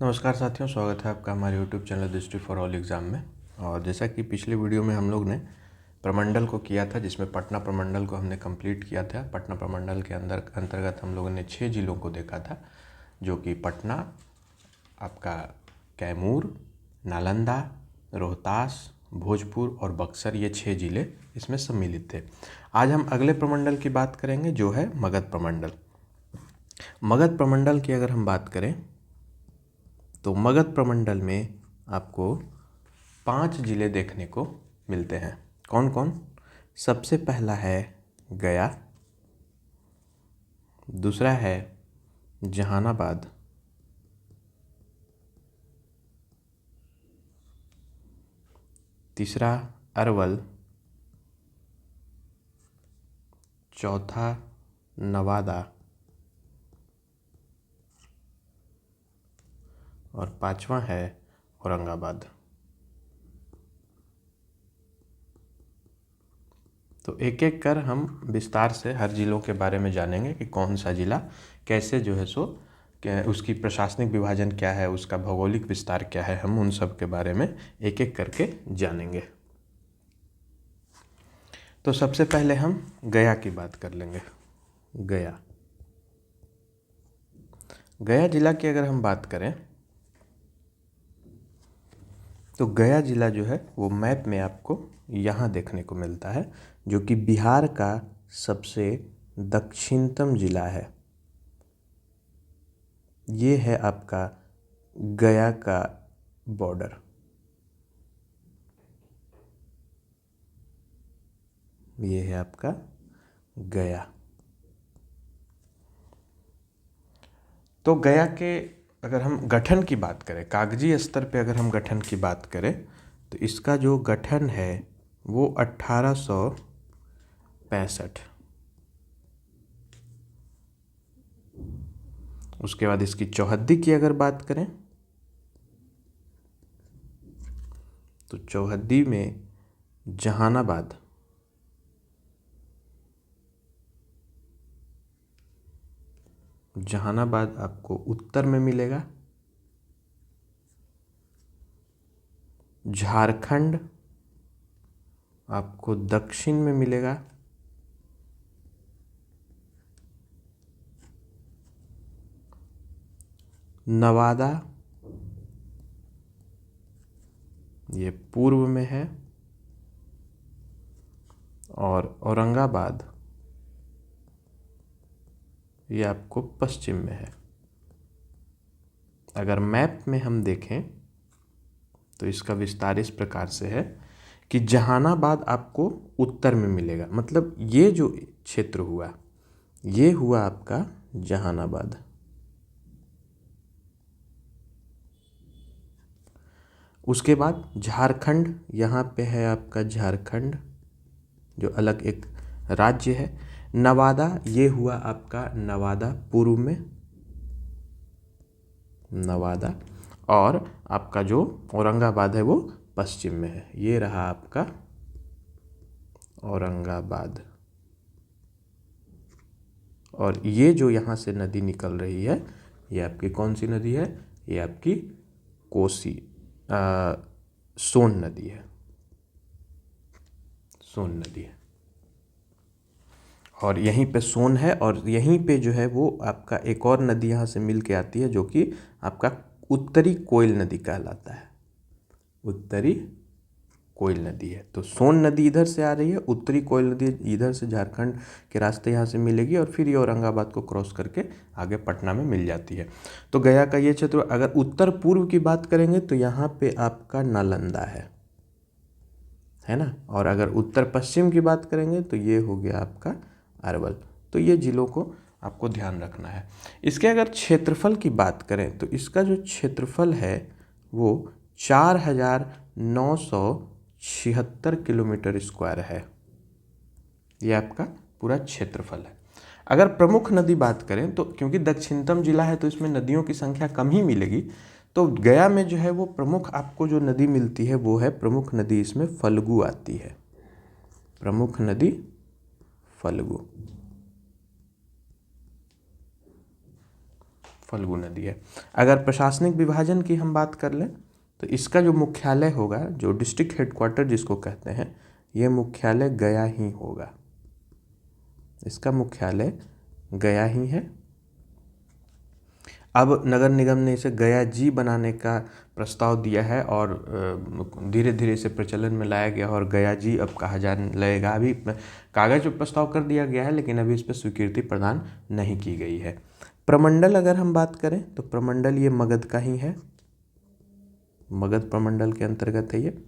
नमस्कार साथियों, स्वागत है आपका हमारे YouTube चैनल दृष्टि फॉर ऑल एग्ज़ाम में। और जैसा कि पिछले वीडियो में हम लोग ने प्रमंडल को किया था, जिसमें पटना प्रमंडल को हमने कंप्लीट किया था। पटना प्रमंडल के अंतर्गत हम लोगों ने 6 जिलों को देखा था, जो कि पटना, आपका कैमूर, नालंदा, रोहतास, भोजपुर और बक्सर, ये 6 ज़िले इसमें सम्मिलित थे। आज हम अगले प्रमंडल की बात करेंगे, जो है मगध प्रमंडल। मगध प्रमंडल की अगर हम बात करें तो मगध प्रमंडल में आपको 5 जिले देखने को मिलते हैं। कौन कौन? सबसे पहला है गया, दूसरा है जहानाबाद, तीसरा अरवल, चौथा नवादा और पांचवा है औरंगाबाद। तो एक एक कर हम विस्तार से हर जिलों के बारे में जानेंगे कि कौन सा जिला कैसे जो है सो उसकी प्रशासनिक विभाजन क्या है, उसका भौगोलिक विस्तार क्या है, हम उन सब के बारे में एक एक करके जानेंगे। तो सबसे पहले हम गया की बात कर लेंगे। गया जिला की अगर हम बात करें तो गया जिला जो है वो मैप में आपको यहाँ देखने को मिलता है, जो कि बिहार का सबसे दक्षिणतम जिला है। ये है आपका गया का बॉर्डर। ये है आपका गया। तो गया के अगर हम गठन की बात करें, कागजी स्तर पे अगर हम गठन की बात करें, तो इसका जो गठन है वो 1865। उसके बाद इसकी चौहद्दी की अगर बात करें तो चौहद्दी में जहानाबाद, आपको उत्तर में मिलेगा। झारखंड आपको दक्षिण में मिलेगा। नवादा ये पूर्व में है और औरंगाबाद ये आपको पश्चिम में है। अगर मैप में हम देखें तो इसका विस्तार इस प्रकार से है कि जहानाबाद आपको उत्तर में मिलेगा, मतलब ये जो क्षेत्र हुआ ये हुआ आपका जहानाबाद। उसके बाद झारखंड, यहाँ पे है आपका झारखंड, जो अलग एक राज्य है। नवादा ये हुआ आपका नवादा पूर्व में, नवादा, और आपका जो औरंगाबाद है वो पश्चिम में है। ये रहा आपका औरंगाबाद। और ये जो यहाँ से नदी निकल रही है ये आपकी कौन सी नदी है? ये आपकी कोसी सोन नदी है। सोन नदी है और यहीं पे सोन है, और यहीं पे जो है वो आपका एक और नदी यहाँ से मिल के आती है, जो कि आपका उत्तरी कोयल नदी कहलाता है। उत्तरी कोयल नदी है। तो सोन नदी इधर से आ रही है, उत्तरी कोयल नदी इधर से झारखंड के रास्ते यहाँ से मिलेगी, और फिर ये औरंगाबाद को क्रॉस करके आगे पटना में मिल जाती है। तो गया का ये क्षेत्र, अगर उत्तर पूर्व की बात करेंगे तो यहाँ पे आपका नालंदा है ना। और अगर उत्तर पश्चिम की बात करेंगे तो ये हो गया आपका अरवल। तो ये जिलों को आपको ध्यान रखना है। इसके अगर क्षेत्रफल की बात करें तो इसका जो क्षेत्रफल है वो 4976 किलोमीटर स्क्वायर है। ये आपका पूरा क्षेत्रफल है। अगर प्रमुख नदी बात करें तो क्योंकि दक्षिणतम जिला है तो इसमें नदियों की संख्या कम ही मिलेगी, तो गया में जो है वो प्रमुख आपको जो नदी मिलती है वो है, प्रमुख नदी इसमें फल्गु आती है। प्रमुख नदी फल्गु। फल्गु नदी है। अगर प्रशासनिक विभाजन की हम बात कर लें तो इसका जो मुख्यालय होगा, जो डिस्ट्रिक्ट हेडक्वार्टर जिसको कहते हैं, ये मुख्यालय गया ही होगा। इसका मुख्यालय गया ही है। अब नगर निगम ने इसे गया जी बनाने का प्रस्ताव दिया है और धीरे धीरे इसे प्रचलन में लाया गया और गया जी अब कहा जाने लगेगा। अभी कागज पर प्रस्ताव कर दिया गया है लेकिन अभी इस पर स्वीकृति प्रदान नहीं की गई है। प्रमंडल अगर हम बात करें तो प्रमंडल ये मगध का ही है, मगध प्रमंडल के अंतर्गत है ये।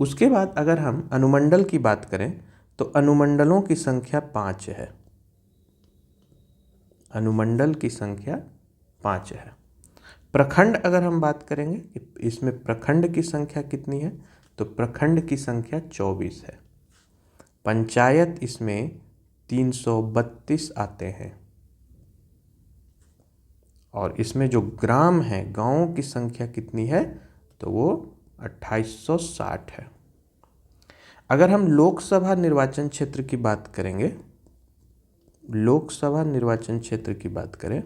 उसके बाद अगर हम अनुमंडल की बात करें तो अनुमंडलों की संख्या 5 है। अनुमंडल की संख्या 5 है। प्रखंड अगर हम बात करेंगे कि इसमें प्रखंड की संख्या कितनी है, तो प्रखंड की संख्या 24 है। पंचायत इसमें 332 आते हैं और इसमें जो ग्राम है, गांवों की संख्या कितनी है, तो वो 2860 है। अगर हम लोकसभा निर्वाचन क्षेत्र की बात करेंगे, लोकसभा निर्वाचन क्षेत्र की बात करें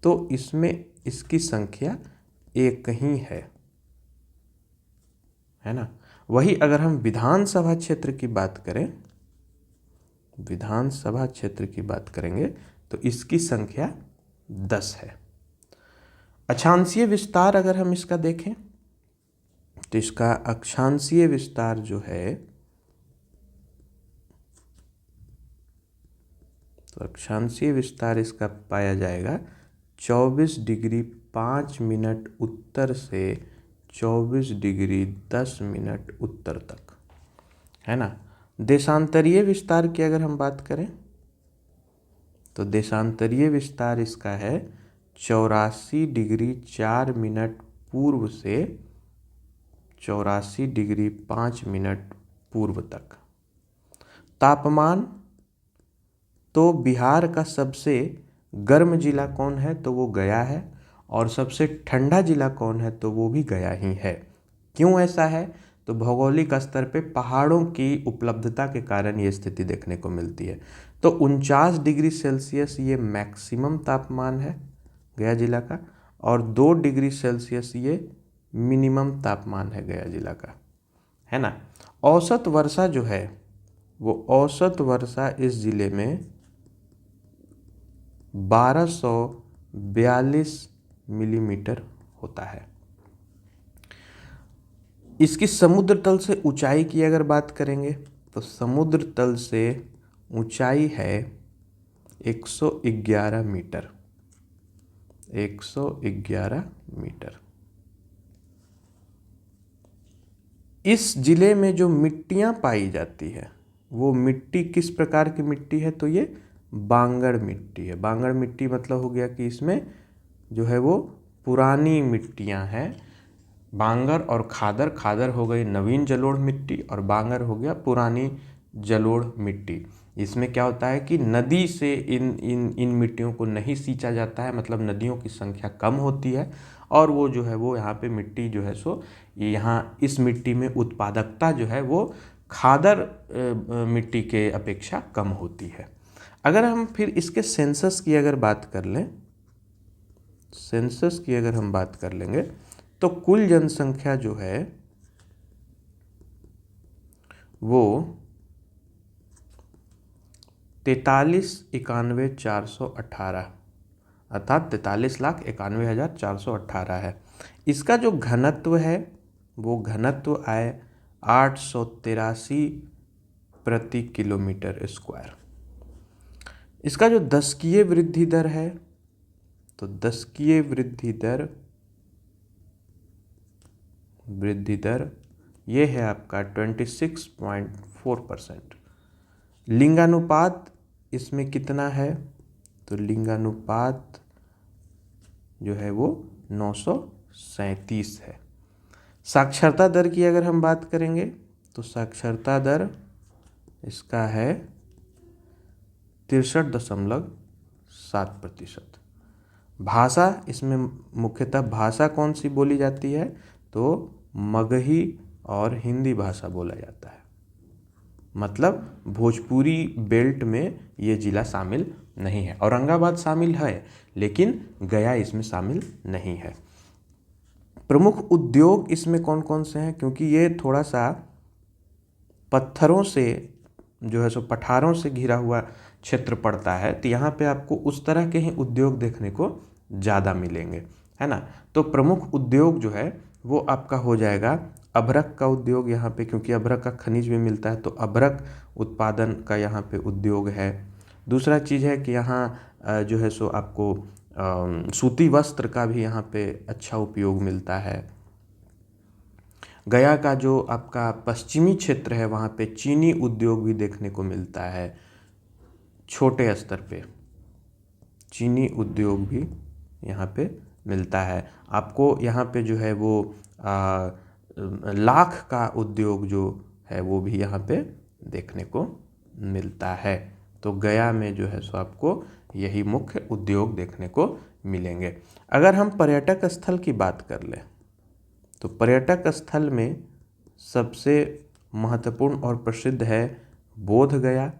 तो इसमें इसकी संख्या 1 ही है ना। वही अगर हम विधानसभा क्षेत्र की बात करें, विधानसभा क्षेत्र की बात करेंगे तो इसकी संख्या 10 है। अक्षांशीय विस्तार अगर हम इसका देखें तो इसका अक्षांशीय विस्तार जो है, तो अक्षांशीय विस्तार इसका पाया जाएगा 24 डिग्री 5 मिनट उत्तर से 24 डिग्री 10 मिनट उत्तर तक, है ना। देशांतरीय विस्तार की अगर हम बात करें तो देशांतरीय विस्तार इसका है 84 डिग्री 4 मिनट पूर्व से 84 डिग्री 5 मिनट पूर्व तक। तापमान तो बिहार का सबसे गर्म जिला कौन है, तो वो गया है, और सबसे ठंडा जिला कौन है, तो वो भी गया ही है। क्यों ऐसा है, तो भौगोलिक स्तर पे पहाड़ों की उपलब्धता के कारण ये स्थिति देखने को मिलती है। तो 49 डिग्री सेल्सियस ये मैक्सिमम तापमान है गया जिला का, और 2 डिग्री सेल्सियस ये मिनिमम तापमान है गया जिला का, है ना। औसत वर्षा जो है वो औसत वर्षा इस जिले में 1242 मिलीमीटर होता है। इसकी समुद्र तल से ऊंचाई की अगर बात करेंगे तो समुद्र तल से ऊंचाई है 111 मीटर, 111 मीटर। इस जिले में जो मिट्टियां पाई जाती है वो मिट्टी किस प्रकार की मिट्टी है, तो ये बांगड़ मिट्टी है। बांगड़ मिट्टी मतलब हो गया कि इसमें जो है वो पुरानी मिट्टियां हैं। बांगर और खादर, खादर हो गई नवीन जलोढ़ मिट्टी और बांगर हो गया पुरानी जलोढ़ मिट्टी। इसमें क्या होता है कि नदी से इन मिट्टियों को नहीं सींचा जाता है, मतलब नदियों की संख्या कम होती है और वो जो है वो यहाँ पे मिट्टी जो है सो यहाँ इस मिट्टी में उत्पादकता जो है वो खादर मिट्टी के अपेक्षा कम होती है। अगर हम फिर इसके सेंसस की अगर बात कर लें, सेंसस की अगर हम बात कर लेंगे तो कुल जनसंख्या जो है वो 43,91,418 अर्थात 43,91,418 है। इसका जो घनत्व है वो घनत्व आए 883 प्रति किलोमीटर स्क्वायर। इसका जो दशकीय वृद्धि दर है तो दशकीय वृद्धि दर ये है आपका 26.4%। लिंगानुपात इसमें कितना है, तो लिंगानुपात जो है वो 937 है। साक्षरता दर की अगर हम बात करेंगे तो साक्षरता दर इसका है 63.7%। भाषा इसमें मुख्यतः भाषा कौन सी बोली जाती है, तो मगही और हिंदी भाषा बोला जाता है। मतलब भोजपुरी बेल्ट में ये ज़िला शामिल नहीं है। औरंगाबाद शामिल है लेकिन गया इसमें शामिल नहीं है। प्रमुख उद्योग इसमें कौन कौन से हैं, क्योंकि ये थोड़ा सा पत्थरों से जो है सो पठारों से घिरा हुआ क्षेत्र पड़ता है, तो यहाँ पे आपको उस तरह के ही उद्योग देखने को ज़्यादा मिलेंगे, है ना। तो प्रमुख उद्योग जो है वो आपका हो जाएगा अभ्रक का उद्योग यहाँ पे, क्योंकि अभ्रक का खनिज भी मिलता है, तो अभ्रक उत्पादन का यहाँ पे उद्योग है। दूसरा चीज़ है कि यहाँ जो है सो आपको सूती वस्त्र का भी यहाँ पे अच्छा उपयोग मिलता है। गया का जो आपका पश्चिमी क्षेत्र है वहाँ पे चीनी उद्योग भी देखने को मिलता है, छोटे स्तर पे चीनी उद्योग भी यहाँ पे मिलता है। आपको यहाँ पे जो है वो लाख का उद्योग जो है वो भी यहाँ पे देखने को मिलता है। तो गया में जो है सो आपको यही मुख्य उद्योग देखने को मिलेंगे। अगर हम पर्यटक स्थल की बात कर लें तो पर्यटक स्थल में सबसे महत्वपूर्ण और प्रसिद्ध है बोध गया,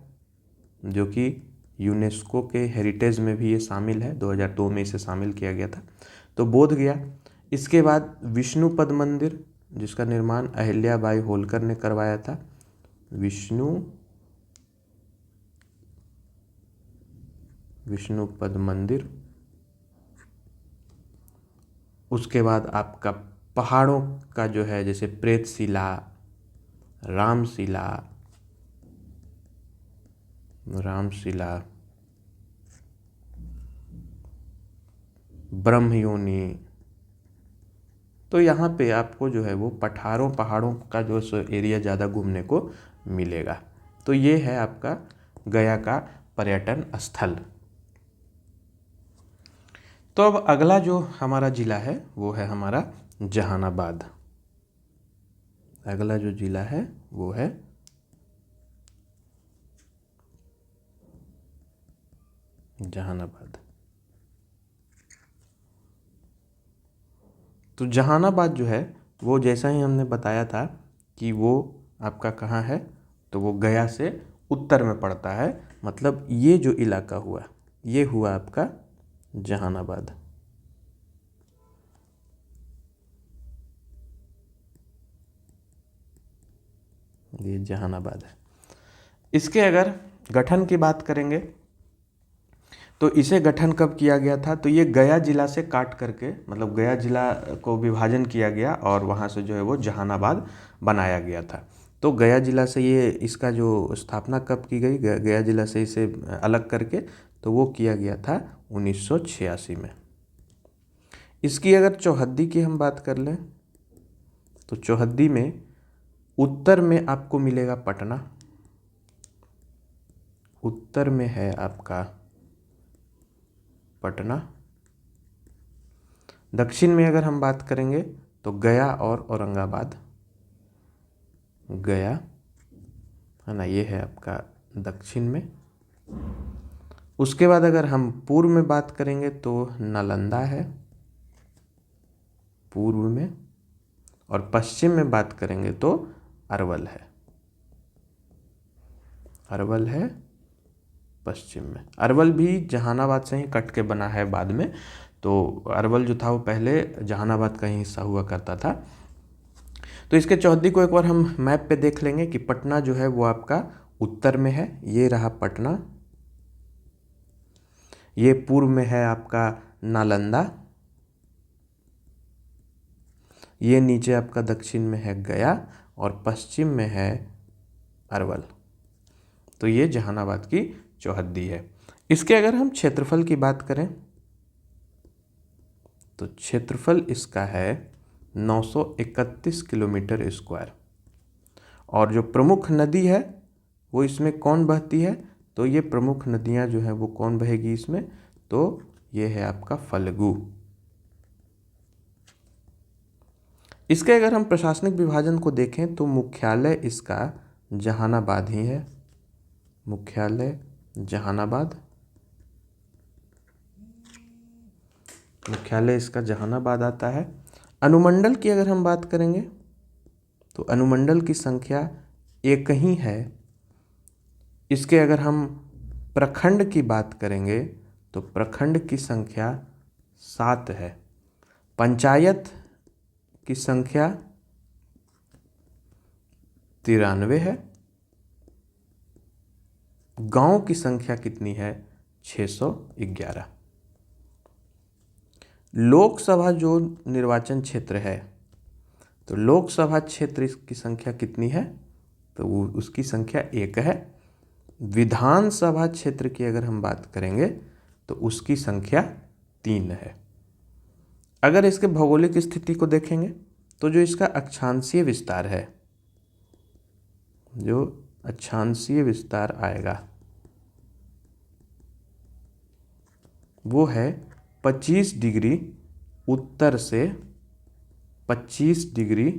जो कि यूनेस्को के हेरिटेज में भी ये शामिल है, 2002 में इसे शामिल किया गया था, तो बोध गया। इसके बाद विष्णुपद मंदिर, जिसका निर्माण अहिल्याबाई होलकर ने करवाया था, विष्णुपद मंदिर। उसके बाद आपका पहाड़ों का जो है जैसे प्रेतशिला, रामशिला, ब्रह्मयोनी, तो यहाँ पे आपको जो है वो पहाड़ों का जो एरिया ज़्यादा घूमने को मिलेगा। तो ये है आपका गया का पर्यटन स्थल। तो अब अगला जो हमारा ज़िला है वो है हमारा जहानाबाद। अगला जो ज़िला है वो है जहानाबाद। तो जहानाबाद जो है वो जैसा ही हमने बताया था कि वो आपका कहाँ है, तो वो गया से उत्तर में पड़ता है। मतलब ये जो इलाका हुआ ये हुआ आपका जहानाबाद। ये जहानाबाद है। इसके अगर गठन की बात करेंगे तो इसे गठन कब किया गया था, तो ये गया जिला से काट करके, मतलब गया जिला को विभाजन किया गया और वहाँ से जो है वो जहानाबाद बनाया गया था। तो गया जिला से ये इसका जो स्थापना कब की गई, गया जिला से इसे अलग करके, तो वो किया गया था 1986 में। इसकी अगर चौहद्दी की हम बात कर लें तो चौहद्दी में उत्तर में आपको मिलेगा पटना, उत्तर में है आपका पटना। दक्षिण में अगर हम बात करेंगे तो गया और औरंगाबाद, गया है ना, ये है आपका दक्षिण में। उसके बाद अगर हम पूर्व में बात करेंगे तो नालंदा है पूर्व में, और पश्चिम में बात करेंगे तो अरवल है, अरवल है पश्चिम में। अरवल भी जहानाबाद से ही कट के बना है बाद में, तो अरवल जो था वो पहले जहानाबाद का ही हिस्सा हुआ करता था। तो इसके चौहद्दी को एक बार हम मैप पे देख लेंगे कि पटना जो है वो आपका उत्तर में है, ये रहा पटना। ये पूर्व में है आपका नालंदा, ये नीचे आपका दक्षिण में है गया, और पश्चिम में है अरवल। तो ये जहानाबाद की चौहद्दी है। इसके अगर हम क्षेत्रफल की बात करें तो क्षेत्रफल इसका है 931 किलोमीटर स्क्वायर। और जो प्रमुख नदी है वो इसमें कौन बहती है, तो ये प्रमुख नदियां जो है वो कौन बहेगी इसमें, तो ये है आपका फल्गु। इसके अगर हम प्रशासनिक विभाजन को देखें तो मुख्यालय इसका जहानाबाद ही है, मुख्यालय जहानाबाद, मुख्यालय इसका जहानाबाद आता है। अनुमंडल की अगर हम बात करेंगे तो अनुमंडल की संख्या एक ही है, इसके अगर हम प्रखंड की बात करेंगे तो प्रखंड की संख्या 7 है। पंचायत की संख्या 93 है। गांव की संख्या कितनी है? 611। लोकसभा जो निर्वाचन क्षेत्र है, तो लोकसभा क्षेत्र की संख्या कितनी है? तो वो उसकी संख्या 1 है। विधानसभा क्षेत्र की अगर हम बात करेंगे तो उसकी संख्या 3 है। अगर इसके भौगोलिक स्थिति को देखेंगे तो जो इसका अक्षांशीय विस्तार है, जो अक्षांशीय विस्तार आएगा वो है 25 डिग्री उत्तर से 25 डिग्री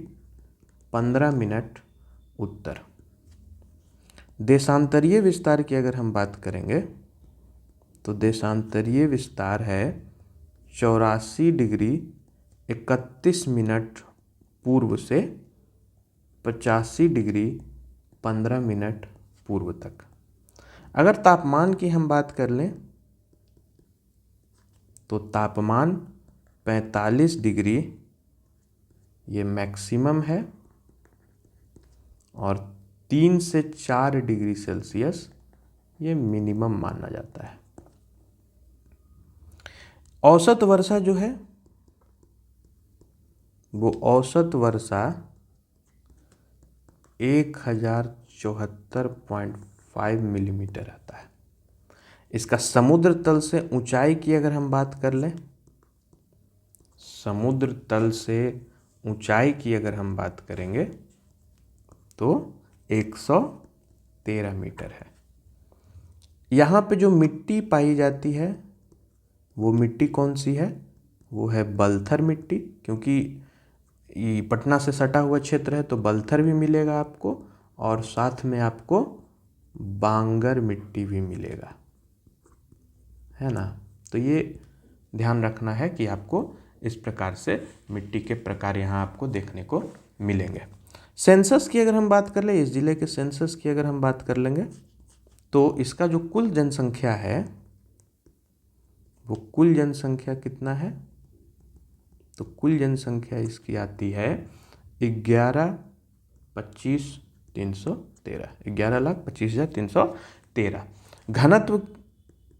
15 मिनट उत्तर। देशांतरीय विस्तार की अगर हम बात करेंगे तो देशांतरीय विस्तार है 84 डिग्री 31 मिनट पूर्व से 85 डिग्री 15 मिनट पूर्व तक। अगर तापमान की हम बात कर लें तो तापमान 45 डिग्री ये मैक्सिमम है और 3 से 4 डिग्री सेल्सियस ये मिनिमम माना जाता है। औसत वर्षा जो है वो औसत वर्षा 1074.5 मिलीमीटर आता है। इसका समुद्र तल से ऊंचाई की अगर हम बात कर लें, समुद्र तल से ऊंचाई की अगर हम बात करेंगे तो 113 मीटर है। यहाँ पे जो मिट्टी पाई जाती है वो मिट्टी कौन सी है? वो है बलथर मिट्टी, क्योंकि ये पटना से सटा हुआ क्षेत्र है तो बलथर भी मिलेगा आपको और साथ में आपको बांगर मिट्टी भी मिलेगा, है ना। तो ये ध्यान रखना है कि आपको इस प्रकार से मिट्टी के प्रकार यहाँ आपको देखने को मिलेंगे। सेंसस की अगर हम बात कर ले, इस जिले के सेंसस की अगर हम बात कर लेंगे तो इसका जो कुल जनसंख्या है वो कुल जनसंख्या कितना है? तो कुल जनसंख्या इसकी आती है 11,25,313, 11,25,313। घनत्व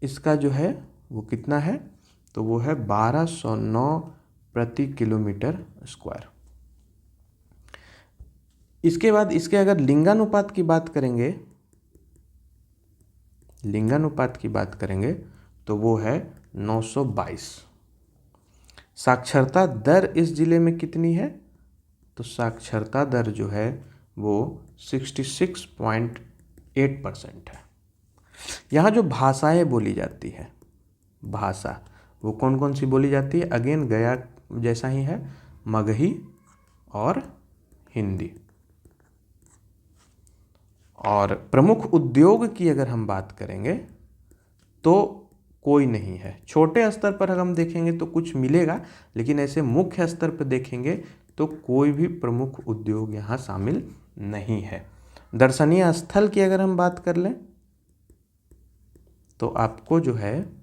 इसका जो है वो कितना है? तो वो है 1209 प्रति किलोमीटर स्क्वायर। इसके बाद इसके अगर लिंगानुपात की बात करेंगे, लिंगानुपात की बात करेंगे तो वो है 922। साक्षरता दर इस जिले में कितनी है? तो साक्षरता दर जो है वो 66.8% है। यहाँ जो भाषाएं बोली जाती है, भाषा वो कौन कौन सी बोली जाती है? अगेन गया जैसा ही है, मगही और हिंदी। और प्रमुख उद्योग की अगर हम बात करेंगे तो कोई नहीं है। छोटे स्तर पर अगर हम देखेंगे तो कुछ मिलेगा, लेकिन ऐसे मुख्य स्तर पर देखेंगे तो कोई भी प्रमुख उद्योग यहाँ शामिल नहीं है। दर्शनीय स्थल की अगर हम बात कर लें तो आपको जो है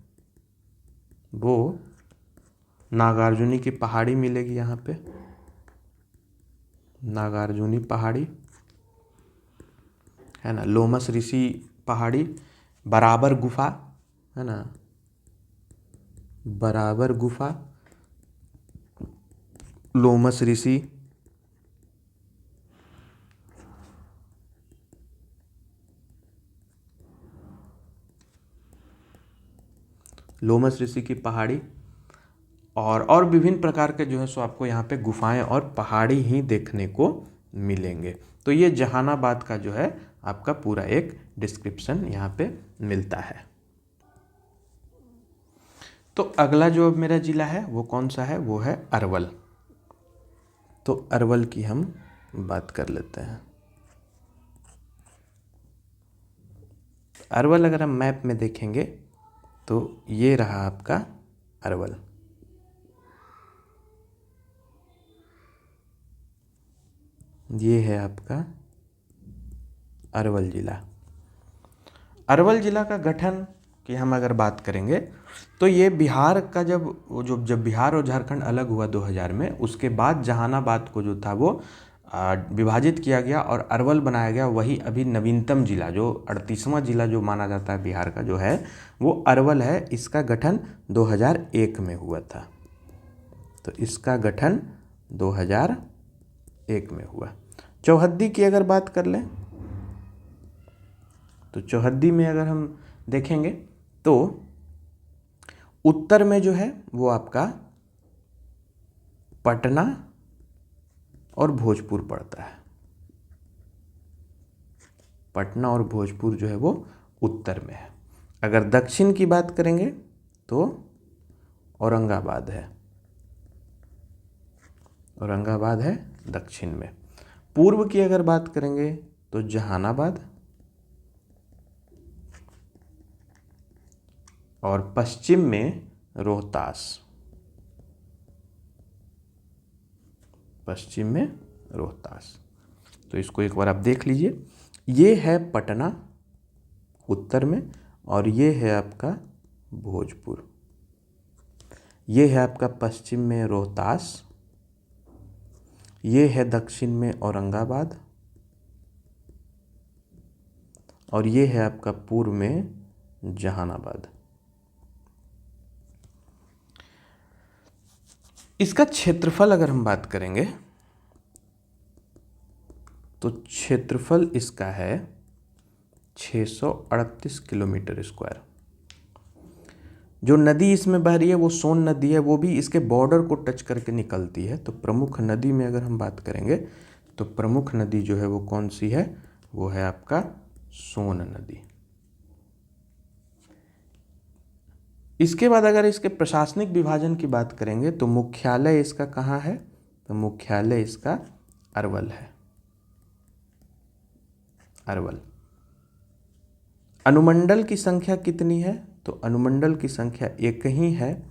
वो नागार्जुनी की पहाड़ी मिलेगी। यहाँ पे नागार्जुनी पहाड़ी है ना, लोमस ऋषि पहाड़ी, बराबर गुफा है ना, बराबर गुफा, लोमस ऋषि, लोमस ऋषि की पहाड़ी और विभिन्न प्रकार के जो है सो आपको यहाँ पे गुफाएं और पहाड़ी ही देखने को मिलेंगे। तो ये जहानाबाद का जो है आपका पूरा एक डिस्क्रिप्शन यहाँ पे मिलता है। तो अगला जो मेरा जिला है वो कौन सा है? वो है अरवल। तो अरवल की हम बात कर लेते हैं। अरवल अगर हम मैप में देखेंगे तो ये रहा आपका अरवल। ये है आपका अरवल जिला। अरवल जिला का गठन की हम अगर बात करेंगे तो ये बिहार का जब बिहार और झारखंड अलग हुआ 2000 में, उसके बाद जहानाबाद को जो था वो विभाजित किया गया और अरवल बनाया गया। वही अभी नवीनतम जिला जो 38वां जिला जो माना जाता है बिहार का जो है वो अरवल है। इसका गठन 2001 में हुआ था। तो इसका गठन 2001 में हुआ। चौहद्दी की अगर बात कर लें तो चौहद्दी में अगर हम देखेंगे तो उत्तर में जो है वो आपका पटना और भोजपुर पड़ता है। पटना और भोजपुर जो है वो उत्तर में है। अगर दक्षिण की बात करेंगे तो औरंगाबाद है। औरंगाबाद है दक्षिण में। पूर्व की अगर बात करेंगे तो जहानाबाद, और पश्चिम में रोहतास। पश्चिम में रोहतास। तो इसको एक बार आप देख लीजिए। ये है पटना उत्तर में, और ये है आपका भोजपुर। ये है आपका पश्चिम में रोहतास, ये है दक्षिण में औरंगाबाद, और ये है आपका पूर्व में जहानाबाद। इसका क्षेत्रफल अगर हम बात करेंगे तो क्षेत्रफल इसका है 638 किलोमीटर स्क्वायर। जो नदी इसमें बह रही है वो सोन नदी है, वो भी इसके बॉर्डर को टच करके निकलती है। तो प्रमुख नदी में अगर हम बात करेंगे तो प्रमुख नदी जो है वो कौन सी है, वो है आपका सोन नदी। इसके बाद अगर इसके प्रशासनिक विभाजन की बात करेंगे तो मुख्यालय इसका कहाँ है, तो मुख्यालय इसका अरवल है। अरवल। अनुमंडल की संख्या कितनी है, तो अनुमंडल की संख्या एक ही है,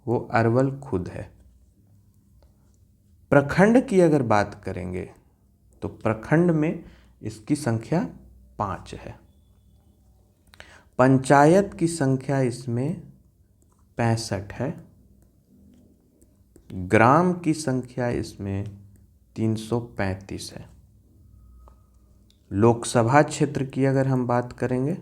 वो अरवल खुद है। प्रखंड की अगर बात करेंगे तो प्रखंड में इसकी संख्या 5 है। पंचायत की संख्या इसमें 65 है। ग्राम की संख्या इसमें 335 है। लोकसभा क्षेत्र की अगर हम बात करेंगे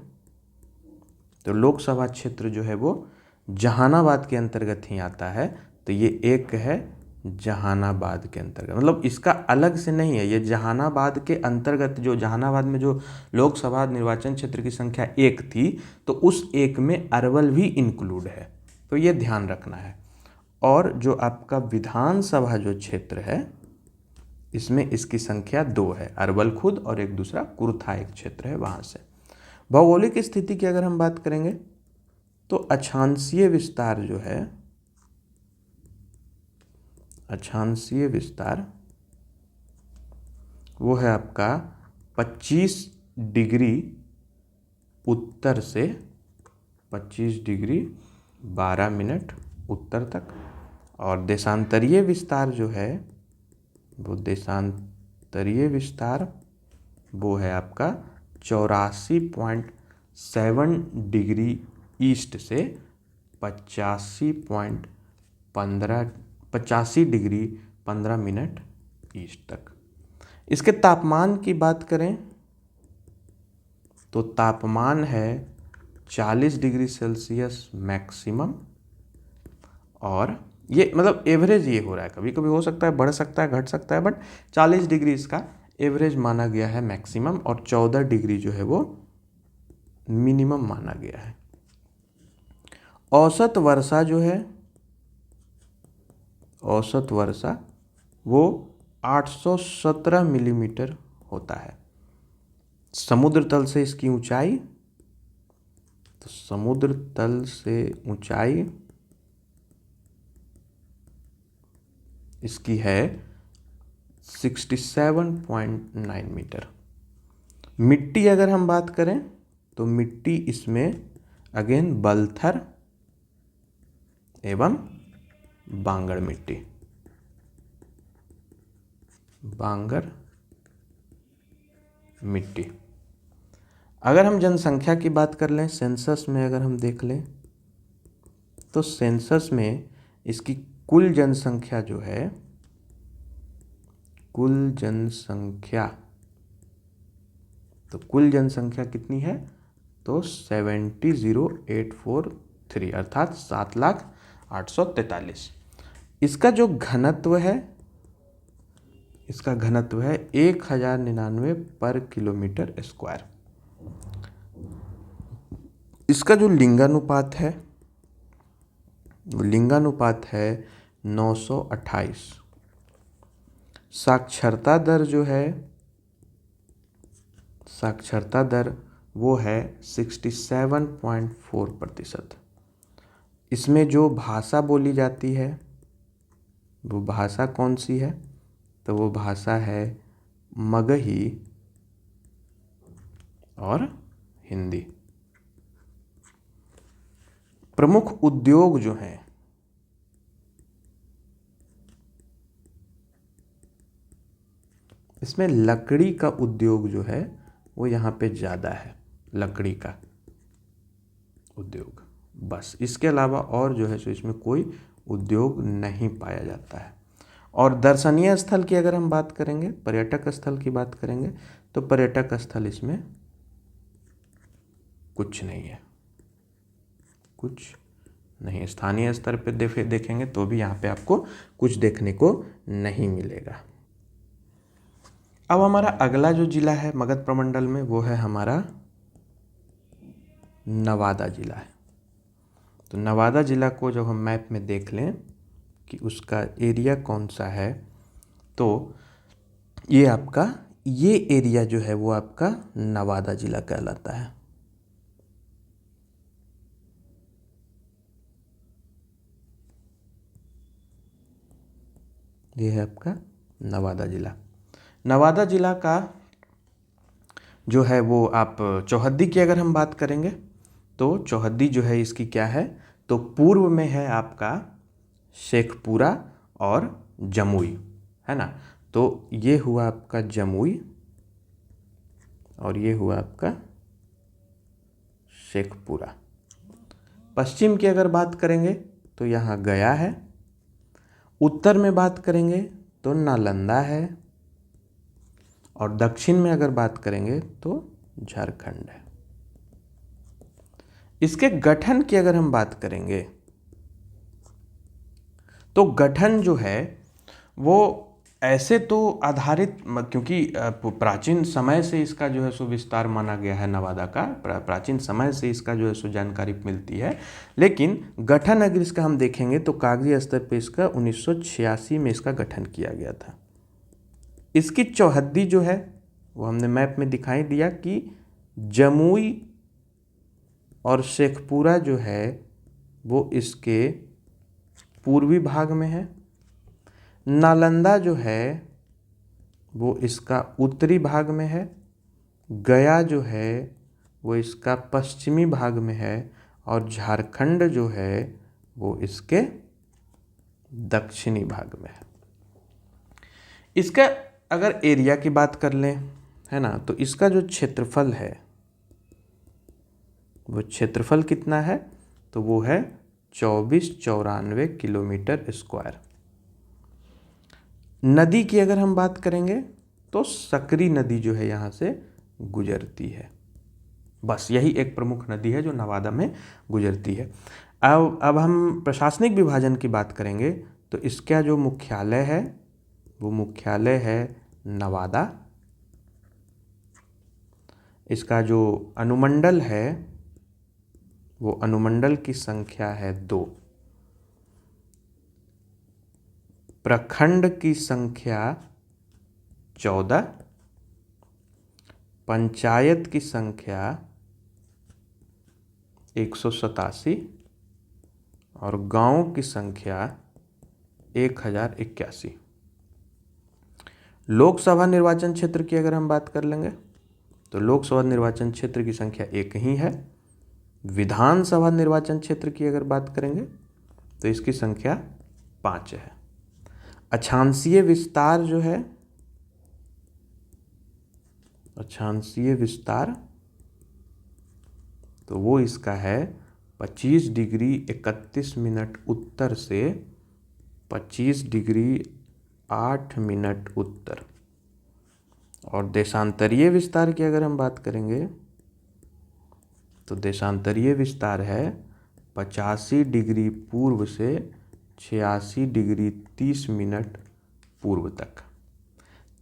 तो लोकसभा क्षेत्र जो है वो जहानाबाद के अंतर्गत ही आता है। तो ये एक है जहानाबाद के अंतर्गत, मतलब इसका अलग से नहीं है, ये जहानाबाद के अंतर्गत। जो जहानाबाद में जो लोकसभा निर्वाचन क्षेत्र की संख्या 1 थी तो उस एक में अरवल भी इंक्लूड है, तो ये ध्यान रखना है। और जो आपका विधानसभा जो क्षेत्र है इसमें इसकी संख्या 2 है, अरवल खुद और एक दूसरा कुर्था एक क्षेत्र है वहाँ से। भौगोलिक स्थिति की अगर हम बात करेंगे तो अक्षांशीय विस्तार जो है, अक्षांशीय विस्तार वो है आपका 25 डिग्री उत्तर से 25 डिग्री 12 मिनट उत्तर तक। और देशांतरीय विस्तार जो है वो देशांतरीय विस्तार वो है आपका 84.7 डिग्री ईस्ट से 85 डिग्री 15 मिनट ईस्ट तक। इसके तापमान की बात करें तो तापमान है 40 डिग्री सेल्सियस मैक्सिमम, और ये मतलब एवरेज ये हो रहा है, कभी कभी हो सकता है बढ़ सकता है घट सकता है, बट 40 डिग्री इसका एवरेज माना गया है मैक्सिमम, और 14 डिग्री जो है वो मिनिमम माना गया है। औसत वर्षा जो है, औसत वर्षा वो 817 मिलीमीटर होता है। समुद्र तल से इसकी ऊंचाई, तो समुद्र तल से ऊंचाई इसकी है 67.9 मीटर। मिट्टी अगर हम बात करें तो मिट्टी इसमें अगेन बलथर एवं बांगर मिट्टी, बांगर मिट्टी। अगर हम जनसंख्या की बात कर लें, सेंसस में अगर हम देख लें तो सेंसस में इसकी कुल जनसंख्या जो है, कुल जनसंख्या, तो कुल जनसंख्या कितनी है, तो 70,843 अर्थात 7,08,43। इसका जो घनत्व है, इसका घनत्व है 1099 पर किलोमीटर स्क्वायर। इसका जो लिंगानुपात है वो लिंगानुपात है 928। साक्षरता दर जो है, साक्षरता दर वो है 67.4%। इसमें जो भाषा बोली जाती है वो भाषा कौन सी है, तो वो भाषा है मगही और हिंदी। प्रमुख उद्योग जो हैं, इसमें लकड़ी का उद्योग जो है वो यहाँ पे ज़्यादा है, लकड़ी का उद्योग। बस इसके अलावा और जो है सो इसमें कोई उद्योग नहीं पाया जाता है। और दर्शनीय स्थल की अगर हम बात करेंगे, पर्यटक स्थल की बात करेंगे, तो पर्यटक स्थल इसमें कुछ नहीं है, कुछ नहीं। स्थानीय स्तर पे देखेंगे तो भी यहाँ पे आपको कुछ देखने को नहीं मिलेगा। अब हमारा अगला जो जिला है मगध प्रमंडल में वो है हमारा नवादा जिला है। तो नवादा जिला को जब हम मैप में देख लें कि उसका एरिया कौन सा है, तो ये आपका, ये एरिया जो है वो आपका नवादा जिला कहलाता है। ये है आपका नवादा जिला। नवादा जिला का जो है वो, आप चौहद्दी की अगर हम बात करेंगे तो चौहद्दी जो है इसकी क्या है, तो पूर्व में है आपका शेखपुरा और जमुई, है ना। तो ये हुआ आपका जमुई और ये हुआ आपका शेखपुरा। पश्चिम की अगर बात करेंगे तो यहाँ गया है। उत्तर में बात करेंगे तो नालंदा है। और दक्षिण में अगर बात करेंगे तो झारखंड है। इसके गठन की अगर हम बात करेंगे तो गठन जो है वो ऐसे तो आधारित, क्योंकि प्राचीन समय से इसका जो है सो विस्तार माना गया है नवादा का, प्राचीन समय से इसका जो है सो जानकारी मिलती है। लेकिन गठन अगर इसका हम देखेंगे तो कागजी स्तर पे इसका 1986 में इसका गठन किया गया था। इसकी चौहद्दी जो है वो हमने मैप में दिखाई दिया कि जमुई और शेखपुरा जो है वो इसके पूर्वी भाग में है। नालंदा जो है वो इसका उत्तरी भाग में है। गया जो है वो इसका पश्चिमी भाग में है। और झारखंड जो है वो इसके दक्षिणी भाग में है। इसका अगर एरिया की बात कर लें, है ना, तो इसका जो क्षेत्रफल है वो क्षेत्रफल कितना है, तो वो है 2494 किलोमीटर स्क्वायर। नदी की अगर हम बात करेंगे तो सकरी नदी जो है यहाँ से गुजरती है। बस यही एक प्रमुख नदी है जो नवादा में गुजरती है। अब हम प्रशासनिक विभाजन की बात करेंगे तो इसका जो मुख्यालय है वो मुख्यालय है नवादा। इसका जो अनुमंडल है वो अनुमंडल की संख्या है 2। प्रखंड की संख्या 14। पंचायत की संख्या 187 और गांवों की संख्या 1081। लोकसभा निर्वाचन क्षेत्र की अगर हम बात कर लेंगे तो लोकसभा निर्वाचन क्षेत्र की संख्या 1 ही है। विधानसभा निर्वाचन क्षेत्र की अगर बात करेंगे तो इसकी संख्या 5 है। अक्षांशीय विस्तार जो है, अक्षांशीय विस्तार तो वो इसका है 25 डिग्री 31 मिनट उत्तर से 25 डिग्री 8 मिनट उत्तर। और देशांतरीय विस्तार की अगर हम बात करेंगे तो देशांतरीय विस्तार है 85 डिग्री पूर्व से 86 डिग्री 30 मिनट पूर्व तक।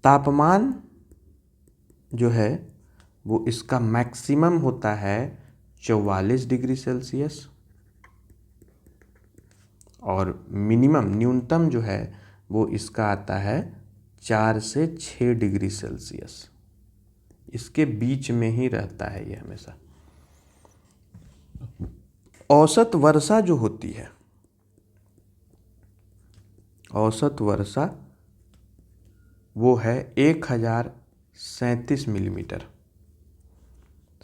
तापमान जो है वो इसका मैक्सिमम होता है 44 डिग्री सेल्सियस और मिनिमम न्यूनतम जो है वो इसका आता है 4 से 6 डिग्री सेल्सियस। इसके बीच में ही रहता है ये हमेशा। औसत वर्षा जो होती है, औसत वर्षा वो है 1037 मिलीमीटर।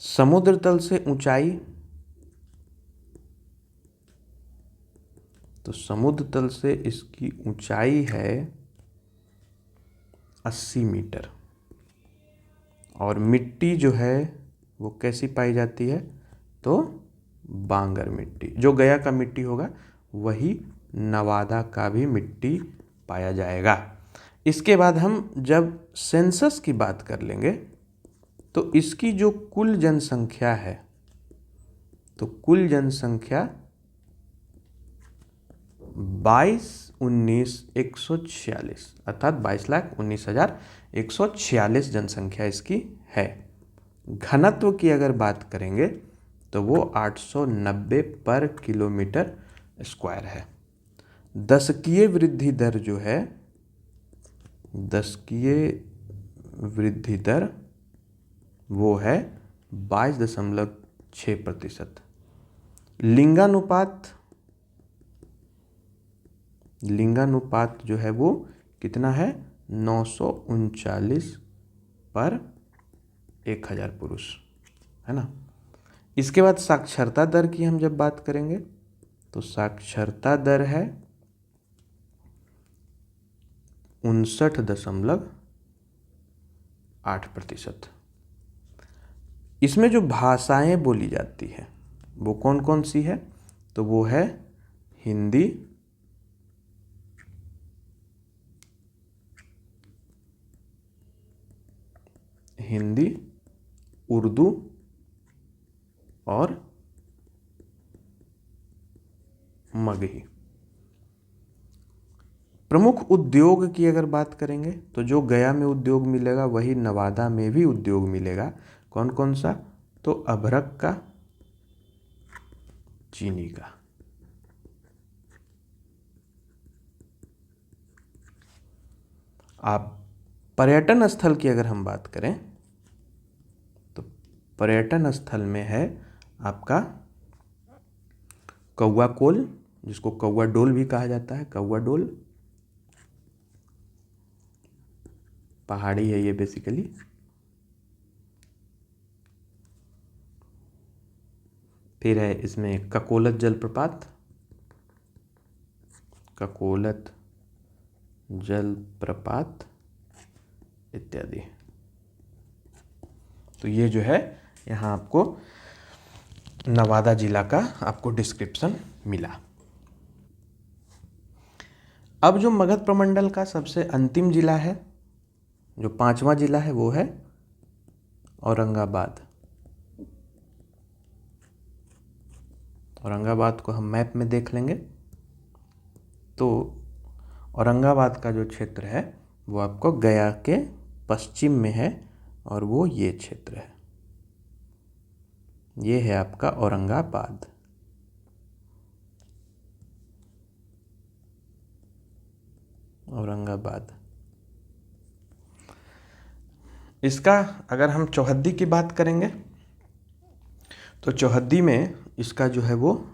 समुद्र तल से ऊंचाई, तो समुद्र तल से इसकी ऊंचाई है 80 मीटर। और मिट्टी जो है वो कैसी पाई जाती है, तो बांगर मिट्टी। जो गया का मिट्टी होगा वही नवादा का भी मिट्टी पाया जाएगा। इसके बाद हम जब सेंसस की बात कर लेंगे तो इसकी जो कुल जनसंख्या है, तो कुल जनसंख्या 22,19,146 अर्थात 22,19,146 जनसंख्या इसकी है। घनत्व की अगर बात करेंगे तो वो 890 पर किलोमीटर स्क्वायर है। दशकीय वृद्धि दर जो है, दशकीय वृद्धि दर वो है 22.6%। लिंगानुपात, लिंगानुपात जो है वो कितना है, 939 पर 1000 पुरुष, है ना। इसके बाद साक्षरता दर की हम जब बात करेंगे तो साक्षरता दर है 59.8%। इसमें जो भाषाएं बोली जाती हैं वो कौन कौन सी है, तो वो है हिंदी, हिंदी, उर्दू और मगही। प्रमुख उद्योग की अगर बात करेंगे तो जो गया में उद्योग मिलेगा वही नवादा में भी उद्योग मिलेगा। कौन कौन सा, तो अभ्रक का, चीनी का। आप पर्यटन स्थल की अगर हम बात करें तो पर्यटन स्थल में है आपका कौआ कोल, जिसको कौआ डोल भी कहा जाता है। कौआ डोल पहाड़ी है ये बेसिकली। फिर है इसमें ककोलत जलप्रपात, ककोलत जलप्रपात इत्यादि। तो ये जो है यहाँ आपको नवादा जिला का आपको डिस्क्रिप्शन मिला। अब जो मगध प्रमंडल का सबसे अंतिम जिला है, जो 5वां जिला है, वो है औरंगाबाद। औरंगाबाद को हम मैप में देख लेंगे तो औरंगाबाद का जो क्षेत्र है वो आपको गया के पश्चिम में है और वो ये क्षेत्र है, ये है आपका औरंगाबाद। औरंगाबाद। इसका अगर हम चौहद्दी की बात करेंगे तो चौहद्दी में इसका जो है वो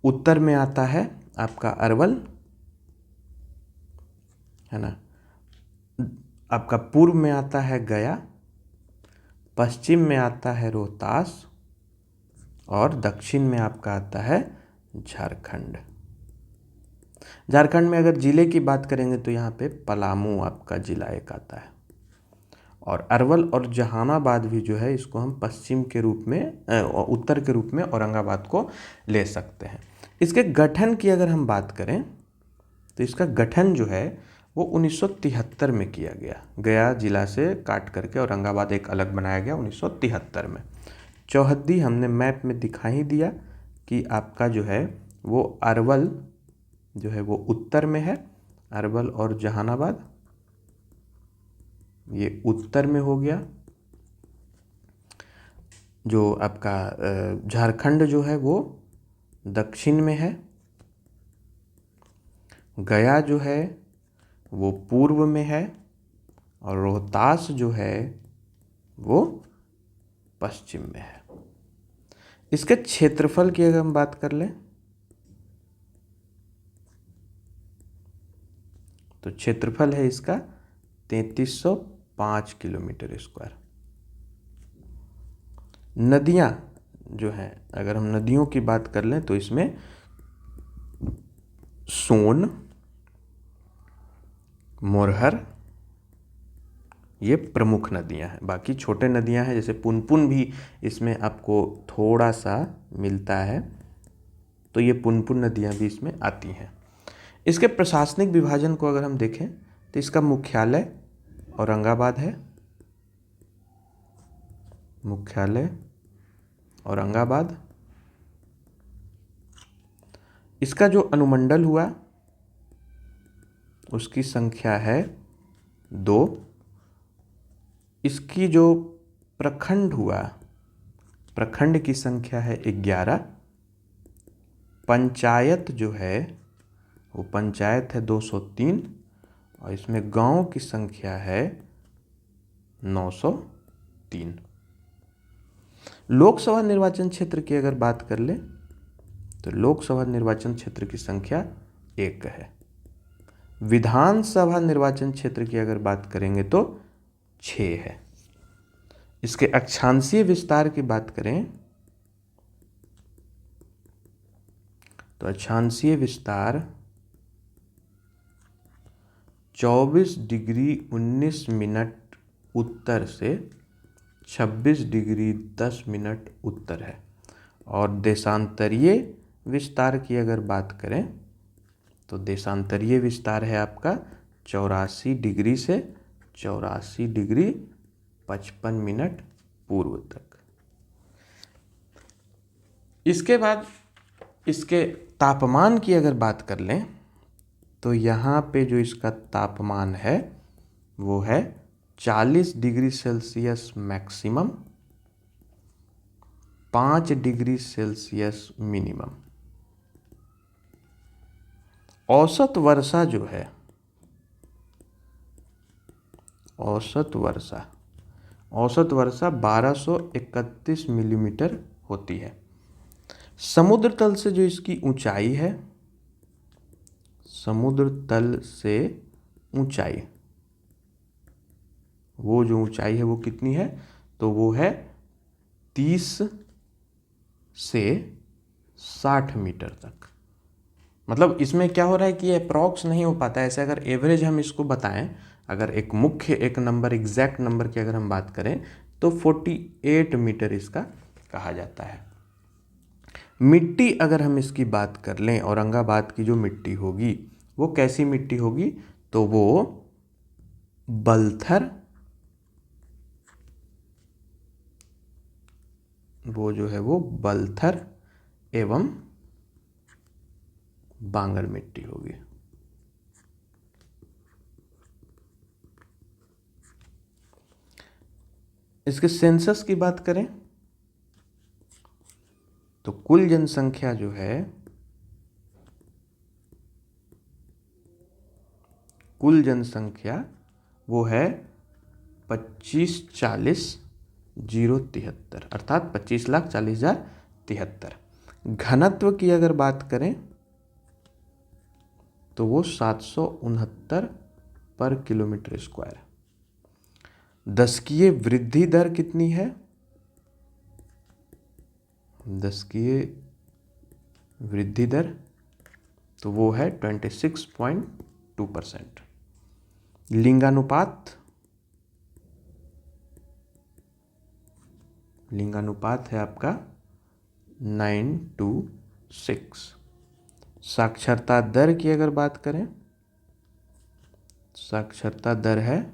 उत्तर में आता है आपका अरवल, है ना। आपका पूर्व में आता है गया, पश्चिम में आता है रोहतास और दक्षिण में आपका आता है झारखंड। झारखंड में अगर जिले की बात करेंगे तो यहाँ पे पलामू आपका जिला एक आता है। और अरवल और जहानाबाद भी जो है इसको हम पश्चिम के रूप में उत्तर के रूप में औरंगाबाद को ले सकते हैं। इसके गठन की अगर हम बात करें तो इसका गठन जो है वो 1973 में किया गया। गया जिला से काट करके औरंगाबाद एक अलग बनाया गया 1973 में। चौहद्दी हमने मैप में दिखा ही दिया कि आपका जो है वो अरवल जो है वो उत्तर में है, अरवल और जहानाबाद ये उत्तर में हो गया। जो आपका झारखंड जो है वो दक्षिण में है, गया जो है वो पूर्व में है और रोहतास जो है वो पश्चिम में है। इसके क्षेत्रफल की अगर हम बात कर लें तो क्षेत्रफल है इसका 3305 किलोमीटर स्क्वायर। नदियां जो हैं, अगर हम नदियों की बात कर लें तो इसमें सोन, मोरहर ये प्रमुख नदियां हैं। बाकी छोटे नदियां हैं जैसे पुनपुन भी इसमें आपको थोड़ा सा मिलता है, तो ये पुनपुन नदियां भी इसमें आती हैं। इसके प्रशासनिक विभाजन को अगर हम देखें तो इसका मुख्यालय औरंगाबाद है, मुख्यालय औरंगाबाद। इसका जो अनुमंडल हुआ उसकी संख्या है 2। इसकी जो प्रखंड हुआ, प्रखंड की संख्या है 11। पंचायत जो है वो पंचायत है 203 और इसमें गांव की संख्या है 903। लोकसभा निर्वाचन क्षेत्र की अगर बात कर लें तो लोकसभा निर्वाचन क्षेत्र की संख्या 1 है। विधानसभा निर्वाचन क्षेत्र की अगर बात करेंगे तो 6 है। इसके अक्षांशीय विस्तार की बात करें तो अक्षांशीय विस्तार 24 डिग्री 19 मिनट उत्तर से 26 डिग्री 10 मिनट उत्तर है। और देशांतरीय विस्तार की अगर बात करें तो देशांतरीय विस्तार है आपका 84 डिग्री से 84 डिग्री 55 मिनट पूर्व तक। इसके बाद इसके तापमान की अगर बात कर लें तो यहाँ पे जो इसका तापमान है वो है 40 degree Celsius maximum, 5 degree Celsius minimum. औसत वर्षा जो है, औसत वर्षा 1231 मिलीमीटर होती है। समुद्र तल से जो इसकी ऊंचाई है, समुद्र तल से ऊंचाई, वो जो ऊंचाई है वो कितनी है तो वो है 30 से 60 मीटर तक। मतलब इसमें क्या हो रहा है कि ये अप्रॉक्स नहीं हो पाता है। ऐसे अगर एवरेज हम इसको बताएं, अगर एक मुख्य एक नंबर एग्जैक्ट नंबर की अगर हम बात करें तो 48 मीटर इसका कहा जाता है। मिट्टी अगर हम इसकी बात कर लें, औरंगाबाद की जो मिट्टी होगी वो कैसी मिट्टी होगी तो वो बलथर, वो जो है वो बलथर एवं बांगर मिट्टी होगी। इसके सेंसस की बात करें तो कुल जनसंख्या जो है, कुल जनसंख्या वो है 25,40,073 अर्थात 25,40,073। घनत्व की अगर बात करें तो वो 769 पर किलोमीटर स्क्वायर। दशकीय वृद्धि दर कितनी है, दशकीय वृद्धि दर तो वो है 26.2%। लिंगानुपात लिंगानुपात है आपका 9:6। साक्षरता दर की अगर बात करें, साक्षरता दर है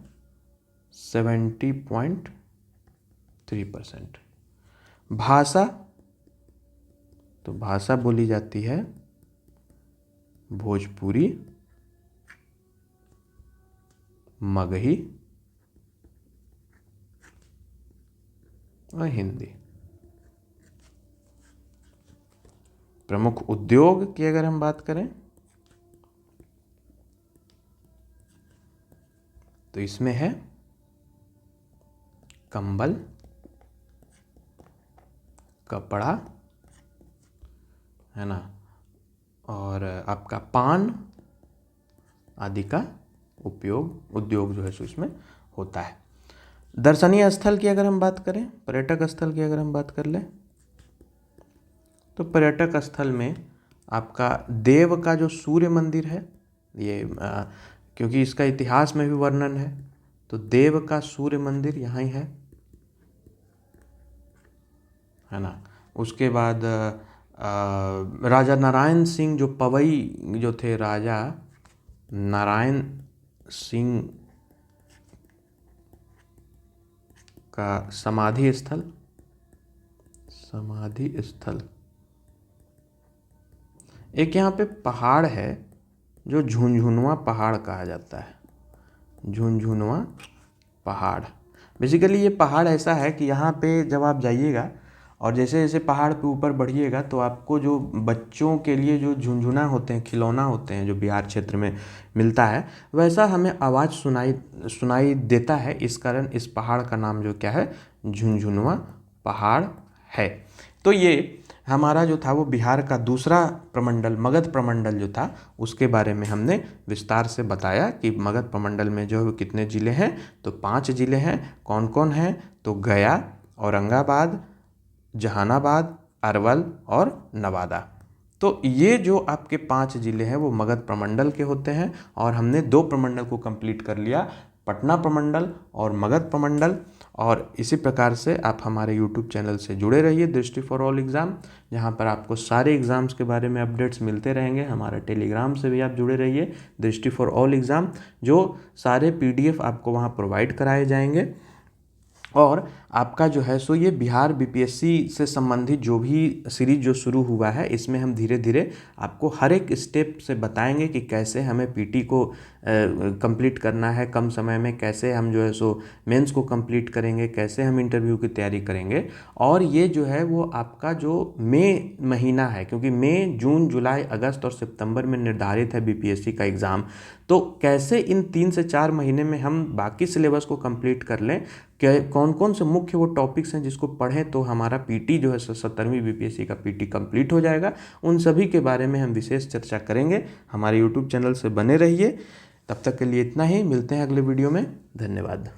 70.3%। भाषा, तो भाषा बोली जाती है भोजपुरी, मगही और हिंदी। प्रमुख उद्योग की अगर हम बात करें तो इसमें है कंबल, कपड़ा, है ना, और आपका पान आदि का उद्योग जो है सो इसमें होता है। दर्शनीय स्थल की अगर हम बात करें, पर्यटक स्थल की अगर हम बात कर लें, तो पर्यटक स्थल में आपका देव का जो सूर्य मंदिर है, ये क्योंकि इसका इतिहास में भी वर्णन है, तो देव का सूर्य मंदिर यहाँ ही है ना। उसके बाद राजा नारायण सिंह जो पवई जो थे, राजा नारायण सिंह का समाधि स्थल, एक यहाँ पे पहाड़ है जो झुनझुनवा पहाड़ कहा जाता है। झुनझुनवा पहाड़, बेसिकली ये पहाड़ ऐसा है कि यहाँ पे जब आप जाइएगा और जैसे जैसे पहाड़ पे ऊपर बढ़िएगा तो आपको जो बच्चों के लिए जो झुनझुना होते हैं, खिलौना होते हैं, जो बिहार क्षेत्र में मिलता है, वैसा हमें आवाज़ सुनाई देता है। इस कारण इस पहाड़ का नाम जो क्या है, झुनझुनवा पहाड़ है। तो ये हमारा जो था वो बिहार का दूसरा प्रमंडल, मगध प्रमंडल जो था, उसके बारे में हमने विस्तार से बताया कि मगध प्रमंडल में जो कितने ज़िले हैं, तो 5 ज़िले हैं। कौन कौन हैं, तो गया, औरंगाबाद, जहानाबाद, अरवल और नवादा। तो ये जो आपके 5 ज़िले हैं वो मगध प्रमंडल के होते हैं। और हमने 2 प्रमंडल को कंप्लीट कर लिया, पटना प्रमंडल और मगध प्रमंडल। और इसी प्रकार से आप हमारे YouTube चैनल से जुड़े रहिए, दृष्टि फॉर ऑल एग्ज़ाम, जहाँ पर आपको सारे एग्ज़ाम्स के बारे में अपडेट्स मिलते रहेंगे। हमारे टेलीग्राम से भी आप जुड़े रहिए, दृष्टि फॉर ऑल एग्ज़ाम, जो सारे PDF आपको वहाँ प्रोवाइड कराए जाएंगे। और आपका जो है सो ये बिहार BPSC से संबंधित जो भी सीरीज जो शुरू हुआ है, इसमें हम धीरे धीरे आपको हर एक स्टेप से बताएंगे कि कैसे हमें PT को कंप्लीट करना है कम समय में, कैसे हम जो है सो मेंस को कंप्लीट करेंगे, कैसे हम इंटरव्यू की तैयारी करेंगे। और ये जो है वो आपका जो मई महीना है, क्योंकि मई, जून, जुलाई, अगस्त और सितंबर में निर्धारित है BPSC का एग्ज़ाम, तो कैसे इन 3 से 4 महीने में हम बाकी सिलेबस को कंप्लीट कर लें, कौन कौन से मुख्य वो टॉपिक्स हैं जिसको पढ़ें तो हमारा PT जो है 17वीं BPSC का PT कंप्लीट हो जाएगा, उन सभी के बारे में हम विशेष चर्चा करेंगे। हमारे YouTube चैनल से बने रहिए। तब तक के लिए इतना ही, मिलते हैं अगले वीडियो में। धन्यवाद।